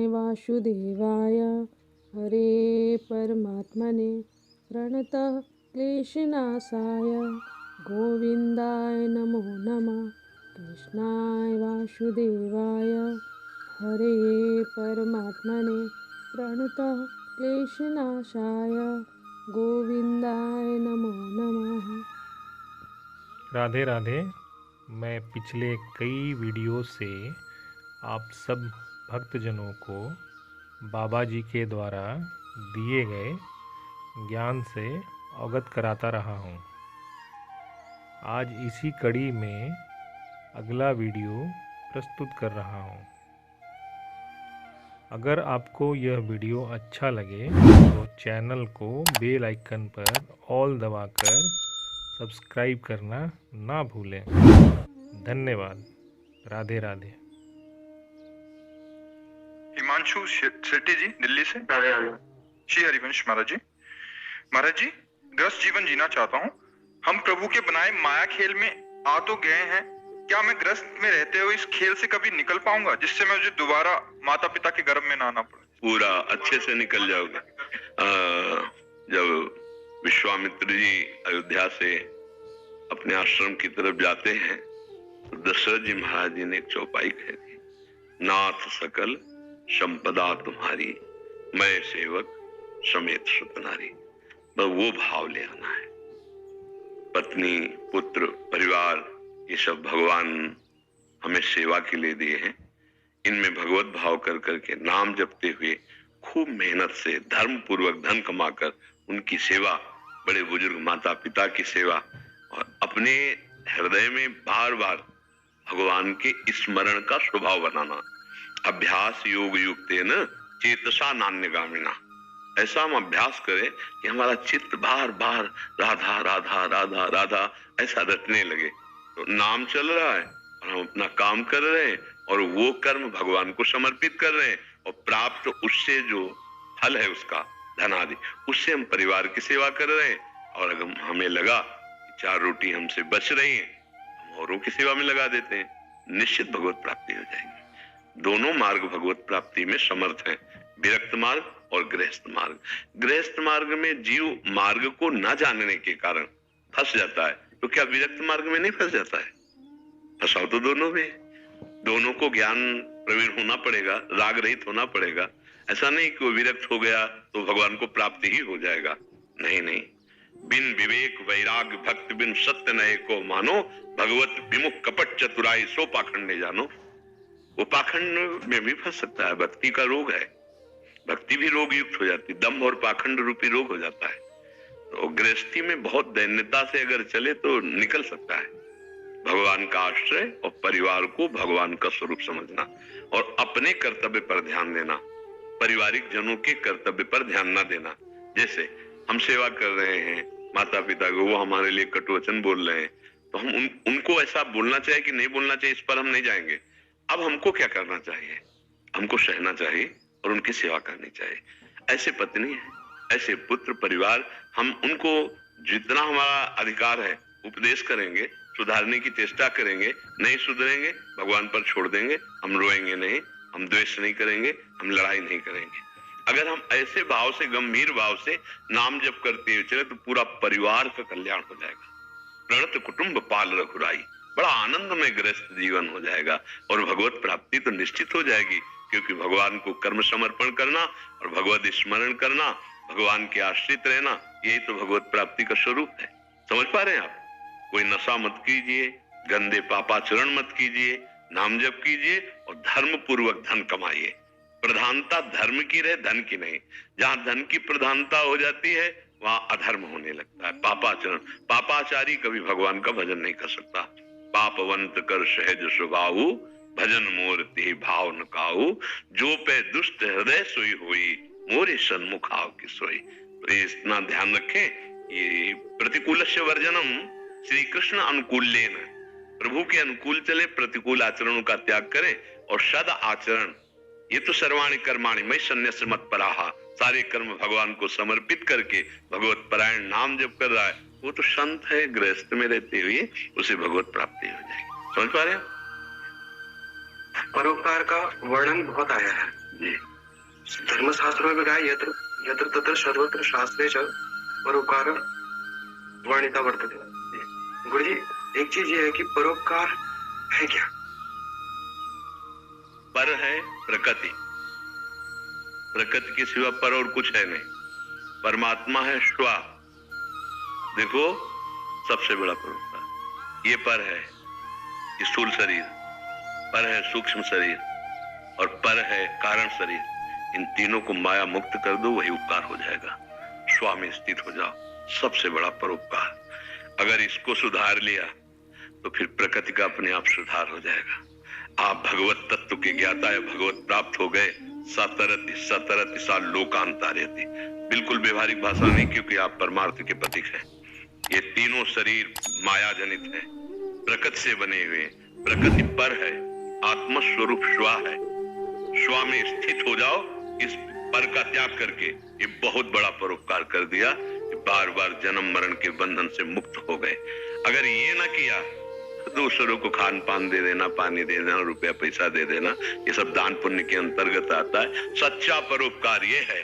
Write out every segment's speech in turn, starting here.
वासुदेवाय हरे परमात्मने प्रणतः क्लेशनाशाय गोविन्दाय नमो नमः। कृष्णाय वासुदेवाय हरे परमात्मने प्रणतः क्लेशनाशाय गोविन्दाय नमो नमः। राधे राधे। मैं पिछले कई वीडियो से आप सब भक्तजनों को बाबा जी के द्वारा दिए गए ज्ञान से अवगत कराता रहा हूँ। आज इसी कड़ी में अगला वीडियो प्रस्तुत कर रहा हूँ। अगर आपको यह वीडियो अच्छा लगे तो चैनल को बेल आइकन पर ऑल दबाकर सब्सक्राइब करना ना भूलें। धन्यवाद। राधे राधे। हिमांशु शेट्टी जी, दिल्ली से। श्री हरिवंश महाराज जी। महाराज जी, ग्रस्त जीवन जीना चाहता हूँ। हम प्रभु के बनाए माया खेल में आ तो गए हैं, क्या मैं ग्रस्त में रहते हुए इस खेल से कभी निकल पाऊंगा, जिससे मुझे दोबारा माता पिता के गर्भ में ना आना पड़े? पूरा अच्छे से निकल जाओगे। जब विश्वामित्र जी अयोध्या से अपने आश्रम की तरफ जाते हैं तो दशरथ जी महाराज जी ने एक चौपाई कह दी, नाथ सकल संपदा तुम्हारी, मैं सेवक समेत सुत नारी। बस वो भाव ले आना है। पत्नी, पुत्र, परिवार, ये सब भगवान हमें सेवा के लिए दिए हैं। इनमें भगवत भाव कर करके नाम जपते हुए खूब मेहनत से धर्म पूर्वक धन कमाकर उनकी सेवा, बड़े बुजुर्ग माता पिता की सेवा, और अपने हृदय में बार बार भगवान के स्मरण का स्वभाव बनाना। अभ्यास योग युक्तेन चेतसा नान्यगामिना। ऐसा हम अभ्यास करें कि हमारा चित्त बार बार राधा राधा राधा राधा ऐसा रटने लगे। तो नाम चल रहा है और हम अपना काम कर रहे हैं और वो कर्म भगवान को समर्पित कर रहे हैं, और प्राप्त उससे जो फल है उसका धन आदि, उससे हम परिवार की सेवा कर रहे हैं। और अगर हमें लगा कि 4 रोटी हमसे बच रही है, हम औरों की सेवा में लगा देते हैं, निश्चित भगवत प्राप्ति हो जाएगी। दोनों मार्ग भगवत प्राप्ति में समर्थ हैं, विरक्त मार्ग और गृहस्थ मार्ग। गृहस्थ मार्ग में जीव मार्ग को न जानने के कारण फंस जाता है, तो क्या विरक्त मार्ग में नहीं फंस जाता है? फंसाव तो दोनों में। दोनों को ज्ञान प्रवीण होना पड़ेगा, राग रहित होना पड़ेगा। ऐसा नहीं कि वो विरक्त हो गया तो भगवान को प्राप्ति ही हो जाएगा। नहीं नहीं, बिन विवेक वैराग भक्त बिन सत्य नए को मानो, भगवत विमुख कपट चतुराई सो पाखंड जानो। वो पाखंड में भी फंस सकता है, भक्ति का रोग है। भक्ति भी रोग युक्त हो जाती, दम्भ और पाखंड रूपी रोग हो जाता है। तो गृहस्थी में बहुत दैन्यता से अगर चले तो निकल सकता है। भगवान का आश्रय और परिवार को भगवान का स्वरूप समझना और अपने कर्तव्य पर ध्यान देना, पारिवारिक जनों के कर्तव्य पर ध्यान न देना। जैसे हम सेवा कर रहे हैं माता पिता को, वो हमारे लिए कटुवचन बोल रहे हैं, तो हम उनको ऐसा बोलना चाहिए कि नहीं बोलना चाहिए, इस पर हम नहीं जाएंगे। अब हमको क्या करना चाहिए? हमको सहना चाहिए और उनकी सेवा करनी चाहिए। ऐसे पत्नी है, ऐसे पुत्र, परिवार, हम उनको जितना हमारा अधिकार है उपदेश करेंगे, सुधारने की चेष्टा करेंगे। नहीं सुधरेंगे, भगवान पर छोड़ देंगे। हम रोएंगे नहीं, हम द्वेष नहीं करेंगे, हम लड़ाई नहीं करेंगे। अगर हम ऐसे भाव से, गंभीर भाव से नाम जप करते हुए चले तो पूरा परिवार का कल्याण हो जाएगा। प्रणत कुटुंब पाल रघुराई, बड़ा आनंदमय गृहस्थ जीवन हो जाएगा और भगवत प्राप्ति तो निश्चित हो जाएगी। क्योंकि भगवान को कर्म समर्पण करना और भगवत स्मरण करना, भगवान के आश्रित रहना, यही तो भगवत प्राप्ति का स्वरूप है। समझ पा रहे हैं आप? कोई नशा मत कीजिए, गंदे पापाचरण मत कीजिए, नाम जप कीजिए और धर्म पूर्वक धन कमाइए। प्रधानता धर्म की रहे, धन की नहीं। जहां धन की प्रधानता हो जाती है वहां अधर्म होने लगता है, पापाचरण। पापाचारी कभी भगवान का भजन नहीं कर सकता। पापवंत कर सहज स्वभाव, भजन मोर ते भाव न काऊ, जो पे दुष्ट हृदय सोई हुई, मोरे सन्मुख आव की सोई। तो इतना ध्यान रखें, ये प्रतिकूलस्य वर्जनम श्री कृष्ण अनुकूल्येन, प्रभु के अनुकूल चले, प्रतिकूल आचरणों का त्याग करें और सद आचरण। ये तो सर्वाणि कर्माणि मयि सन्न्यस्य मत्पराः, सारे कर्म भगवान को समर्पित करके भगवत परायण नाम जप कर रहा है, वो तो संत है। गृहस्थ में रहते हुए उसे भगवत प्राप्ति हो जाएगी। समझ पा रहे हैं? परोपकार का वर्णन बहुत आया है जी। धर्मशास्त्रों में कहा यत्र यत्र तत्र सर्वत्र शास्त्रे च परोपकार वर्णिता वर्तते। गुरुजी एक चीज ये है कि परोपकार है क्या? पर है प्रकृति, प्रकृति के सिवा पर और कुछ है नहीं। परमात्मा है स्वा। देखो सबसे बड़ा परोपकार ये पर है स्थूल शरीर, पर है सूक्ष्म शरीर और पर है कारण शरीर। इन तीनों को माया मुक्त कर दो, वही उपकार हो जाएगा। स्वा में स्थित हो जाओ, सबसे बड़ा परोपकार। अगर इसको सुधार लिया तो फिर प्रकृति का अपने आप सुधार हो जाएगा। आप भगवत तत्व के ज्ञाता या भगवत प्राप्त हो गए। सतरति सतरति सा लोकांतार्यति, बिल्कुल व्यवहारिक भाषा नहीं, क्योंकि आप परमार्थ के प्रतीक हैं। ये तीनों शरीर माया जनित है, प्रकृति से बने हुए। प्रकृति पर है, आत्म स्वरूप स्वा है। स्वा में स्थित हो जाओ, इस पर का त्याग करके ये बहुत बड़ा परोपकार कर दिया कि बार बार जन्म मरण के बंधन से मुक्त हो गए। अगर ये ना किया, दूसरों को खान पान दे देना, पानी दे देना, रुपया पैसा दे देना, ये सब दान पुण्य के अंतर्गत आता है। सच्चा परोपकार ये है,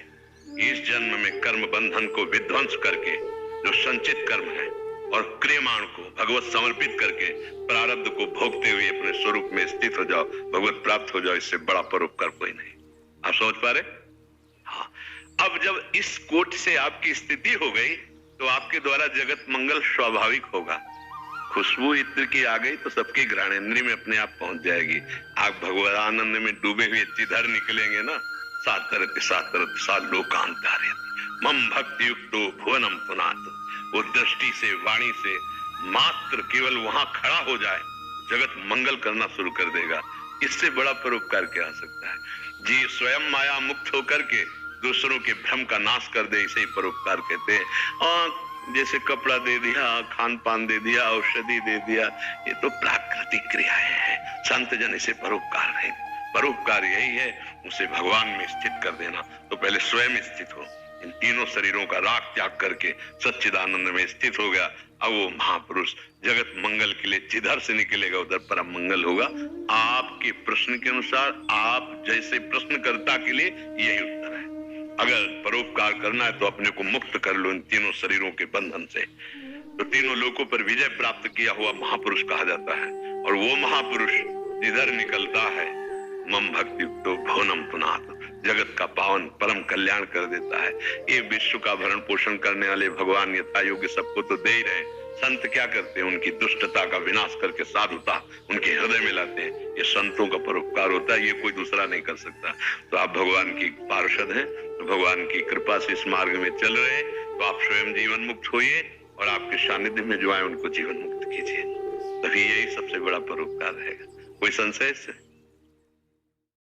इस जन्म में कर्म बंधन को विध्वंस करके जो संचित कर्म है और क्रियमाण को भगवत समर्पित करके प्रारब्ध को भोगते हुए अपने स्वरूप में स्थित हो जाओ, भगवत प्राप्त हो जाओ। इससे बड़ा परोपकार कोई नहीं। आप समझ पा रहे? हाँ। अब जब इस कोट से आपकी स्थिति हो गई तो आपके द्वारा जगत मंगल स्वाभाविक होगा। खुशबू इत्र की आ गई तो सबकी घ्राणेन्द्रिय में अपने आप पहुंच जाएगी। आप भगवत आनंद में डूबे हुए जिधर निकलेंगे ना, सातरति सातरति सा लोकांतार्यति मम भक्ति युक्तो भुवनम पुनात। वो दृष्टि से वाणी से मात्र केवल वहां खड़ा हो जाए, जगत मंगल करना शुरू कर देगा। इससे बड़ा परोपकार क्या हो सकता है? जी स्वयं माया मुक्त होकर के दूसरों के भ्रम का नाश कर दे, इसे ही परोपकार कहते हैं। जैसे कपड़ा दे दिया, खान पान दे दिया, औषधि दे दिया, ये तो प्राकृतिक क्रियाएं हैं। संत जन इसे परोपकार नहीं। परोपकार यही है, उसे भगवान में स्थित कर देना। तो पहले स्वयं स्थित हो, इन तीनों शरीरों का राग त्याग करके सच्चिदानंद में स्थित हो गया। अब वो महापुरुष जगत मंगल के लिए जिधर से निकलेगा उधर परम मंगल होगा। आपके प्रश्न के अनुसार, आप जैसे प्रश्नकर्ता के लिए यही उत्तर है। अगर परोपकार करना है तो अपने को मुक्त कर लो इन तीनों शरीरों के बंधन से। तो तीनों लोकों पर विजय प्राप्त किया हुआ महापुरुष कहा जाता है। और वो महापुरुष जिधर निकलता है मम भक्ति तो भुवनम पुनात, जगत का पावन परम कल्याण कर देता है। ये विश्व का भरण पोषण करने वाले भगवान यथा योग्य सबको तो दे ही रहे। संत क्या करते हैं? उनकी दुष्टता का विनाश करके साधुता उनके हृदय में लाते हैं। ये संतों का परोपकार होता है, ये कोई दूसरा नहीं कर सकता। तो आप भगवान की पार्षद हैं, तो भगवान की कृपा से इस मार्ग में चल रहे हैं, तो आप स्वयं जीवन मुक्त होइए और आपके सानिध्य में जो आए उनको जीवन मुक्त कीजिए। तभी यही सबसे बड़ा परोपकार रहेगा। कोई संशय इससे?